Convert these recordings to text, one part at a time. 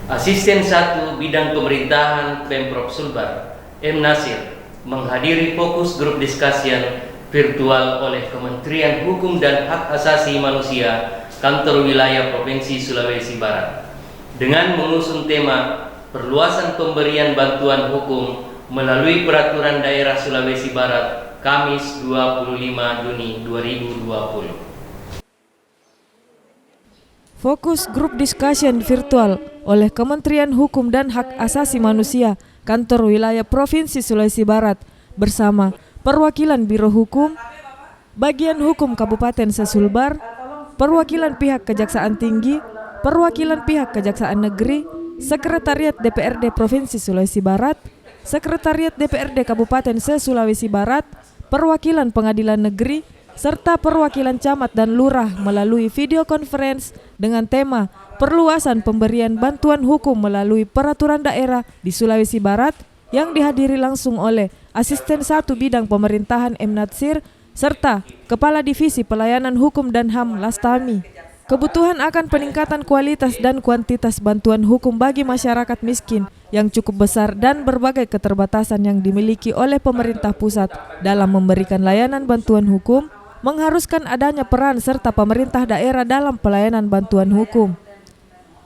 Asisten 1 Bidang Pemerintahan Pemprov Sulbar, M. Nasir, menghadiri fokus grup discussion virtual oleh Kementerian Hukum dan Hak Asasi Manusia Kantor Wilayah Provinsi Sulawesi Barat dengan mengusung tema perluasan pemberian bantuan hukum melalui Peraturan Daerah Sulawesi Barat Kamis 25 Juni 2020. Fokus grup discussion virtual oleh Kementerian Hukum dan Hak Asasi Manusia Kantor Wilayah Provinsi Sulawesi Barat bersama perwakilan Biro Hukum, Bagian Hukum Kabupaten Sesulbar, perwakilan pihak Kejaksaan Tinggi, perwakilan pihak Kejaksaan Negeri, Sekretariat DPRD Provinsi Sulawesi Barat, Sekretariat DPRD Kabupaten Se-Sulawesi Barat, perwakilan Pengadilan Negeri, serta perwakilan camat dan lurah melalui video conference dengan tema perluasan pemberian bantuan hukum melalui peraturan daerah di Sulawesi Barat yang dihadiri langsung oleh Asisten 1 Bidang Pemerintahan M. Nasir serta Kepala Divisi Pelayanan Hukum dan HAM Lastami. Kebutuhan akan peningkatan kualitas dan kuantitas bantuan hukum bagi masyarakat miskin yang cukup besar dan berbagai keterbatasan yang dimiliki oleh pemerintah pusat dalam memberikan layanan bantuan hukum mengharuskan adanya peran serta pemerintah daerah dalam pelayanan bantuan hukum.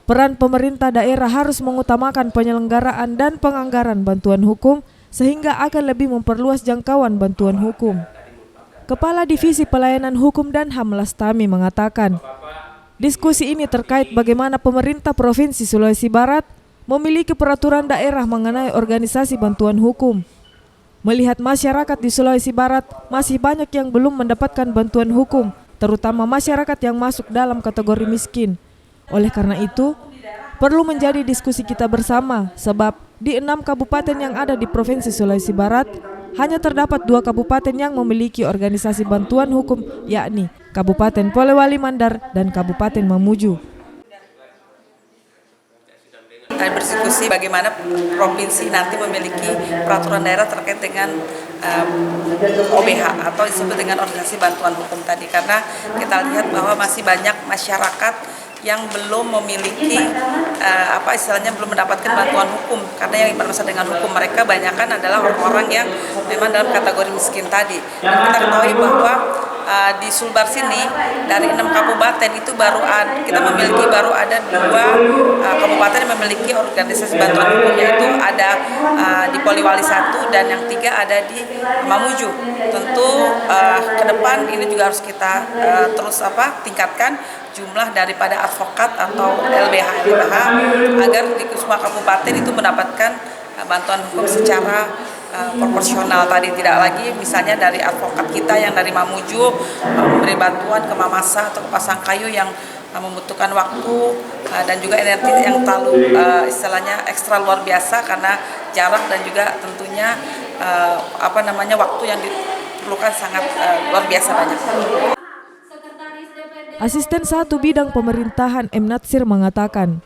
Peran pemerintah daerah harus mengutamakan penyelenggaraan dan penganggaran bantuan hukum sehingga akan lebih memperluas jangkauan bantuan hukum. Kepala Divisi Pelayanan Hukum dan HAM Lastami mengatakan, diskusi ini terkait bagaimana pemerintah Provinsi Sulawesi Barat memiliki peraturan daerah mengenai organisasi bantuan hukum. Melihat masyarakat di Sulawesi Barat masih banyak yang belum mendapatkan bantuan hukum, terutama masyarakat yang masuk dalam kategori miskin. Oleh karena itu, perlu menjadi diskusi kita bersama, sebab di 6 kabupaten yang ada di Provinsi Sulawesi Barat, hanya terdapat 2 kabupaten yang memiliki organisasi bantuan hukum, yakni Kabupaten Polewali Mandar dan Kabupaten Mamuju. Berdiskusi bagaimana provinsi nanti memiliki peraturan daerah terkait dengan OBH atau disebut dengan organisasi bantuan hukum tadi, karena kita lihat bahwa masih banyak masyarakat yang belum memiliki istilahnya belum mendapatkan bantuan hukum, karena yang bermasalah dengan hukum mereka banyakkan adalah orang-orang yang memang dalam kategori miskin tadi. Dan kita ketahui bahwa di Sulbar sini dari 6 kabupaten itu kita memiliki baru ada 2 kabupaten yang memiliki organisasi bantuan hukum, yaitu ada di Poliwali 1 dan yang 3 ada di Mamuju. Tentu ke depan ini juga harus kita terus tingkatkan jumlah daripada advokat atau LBH agar di semua kabupaten itu mendapatkan bantuan hukum secara proporsional tadi, tidak lagi misalnya dari advokat kita yang dari Mamuju memberi bantuan ke Mamasa atau ke Pasangkayu yang membutuhkan waktu dan juga energi yang terlalu istilahnya ekstra luar biasa karena jarak dan juga tentunya waktu yang diperlukan sangat luar biasa banyak. Asisten 1 Bidang Pemerintahan M. Nasir mengatakan,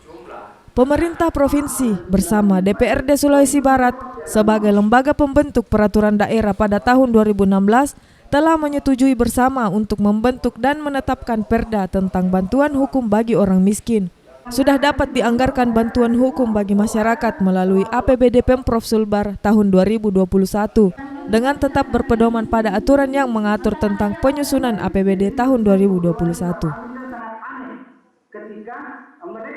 pemerintah provinsi bersama DPRD Sulawesi Barat sebagai lembaga pembentuk peraturan daerah pada tahun 2016 telah menyetujui bersama untuk membentuk dan menetapkan perda tentang bantuan hukum bagi orang miskin. Sudah dapat dianggarkan bantuan hukum bagi masyarakat melalui APBD Pemprov Sulbar tahun 2021 dengan tetap berpedoman pada aturan yang mengatur tentang penyusunan APBD tahun 2021.